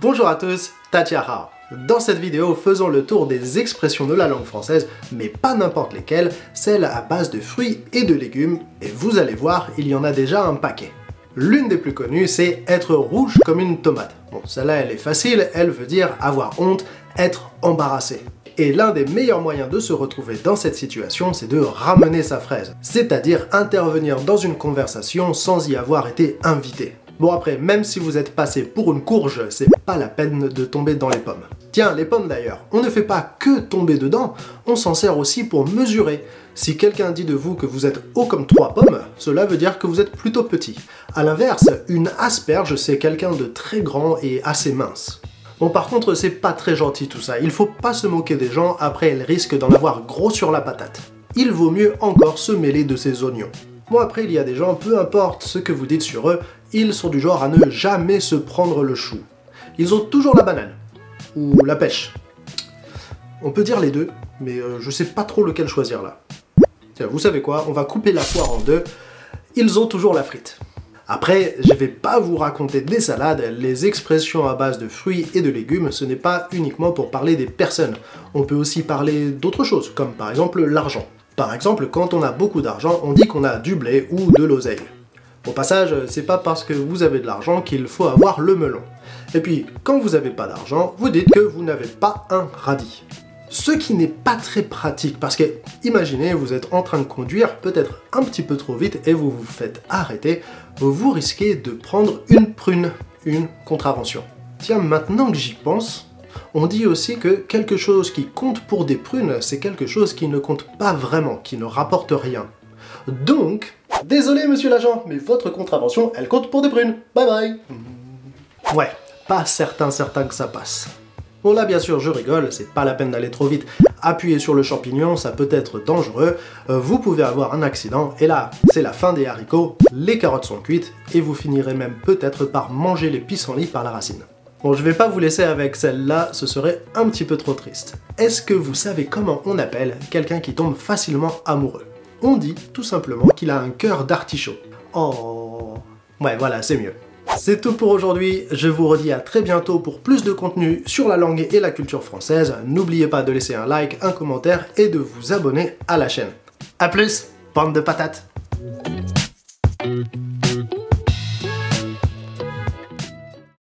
Bonjour à tous, Tatiara. Dans cette vidéo, faisons le tour des expressions de la langue française, mais pas n'importe lesquelles, celles à base de fruits et de légumes, et vous allez voir, il y en a déjà un paquet. L'une des plus connues, c'est être rouge comme une tomate. Bon, celle-là, elle est facile, elle veut dire avoir honte, être embarrassé. Et l'un des meilleurs moyens de se retrouver dans cette situation, c'est de ramener sa fraise, c'est-à-dire intervenir dans une conversation sans y avoir été invité. Bon après, même si vous êtes passé pour une courge, c'est pas la peine de tomber dans les pommes. Tiens, les pommes d'ailleurs, on ne fait pas que tomber dedans, on s'en sert aussi pour mesurer. Si quelqu'un dit de vous que vous êtes haut comme 3 pommes, cela veut dire que vous êtes plutôt petit. A l'inverse, une asperge, c'est quelqu'un de très grand et assez mince. Bon par contre, c'est pas très gentil tout ça, il faut pas se moquer des gens, après elles risquent d'en avoir gros sur la patate. Il vaut mieux encore se mêler de ces oignons. Bon après, il y a des gens, peu importe ce que vous dites sur eux, ils sont du genre à ne jamais se prendre le chou. Ils ont toujours la banane. Ou la pêche. On peut dire les deux, mais je sais pas trop lequel choisir là. Tiens, vous savez quoi, on va couper la poire en deux. Ils ont toujours la frite. Après, je vais pas vous raconter des salades, les expressions à base de fruits et de légumes, ce n'est pas uniquement pour parler des personnes. On peut aussi parler d'autres choses, comme par exemple l'argent. Par exemple, quand on a beaucoup d'argent, on dit qu'on a du blé ou de l'oseille. Au passage, c'est pas parce que vous avez de l'argent qu'il faut avoir le melon. Et puis, quand vous n'avez pas d'argent, vous dites que vous n'avez pas un radis. Ce qui n'est pas très pratique, parce que, imaginez, vous êtes en train de conduire peut-être un petit peu trop vite et vous vous faites arrêter, vous risquez de prendre une prune, une contravention. Tiens, maintenant que j'y pense, on dit aussi que quelque chose qui compte pour des prunes, c'est quelque chose qui ne compte pas vraiment, qui ne rapporte rien. Donc, désolé monsieur l'agent, mais votre contravention, elle compte pour des prunes. Bye bye. Ouais, pas certain que ça passe. Bon là bien sûr je rigole, c'est pas la peine d'aller trop vite. Appuyer sur le champignon, ça peut être dangereux, vous pouvez avoir un accident, et là, c'est la fin des haricots, les carottes sont cuites, et vous finirez même peut-être par manger les pissenlits par la racine. Bon, je vais pas vous laisser avec celle-là, ce serait un petit peu trop triste. Est-ce que vous savez comment on appelle quelqu'un qui tombe facilement amoureux? On dit tout simplement qu'il a un cœur d'artichaut. Oh... Ouais, voilà, c'est mieux. C'est tout pour aujourd'hui, je vous redis à très bientôt pour plus de contenu sur la langue et la culture française. N'oubliez pas de laisser un like, un commentaire et de vous abonner à la chaîne. A plus, bande de patates!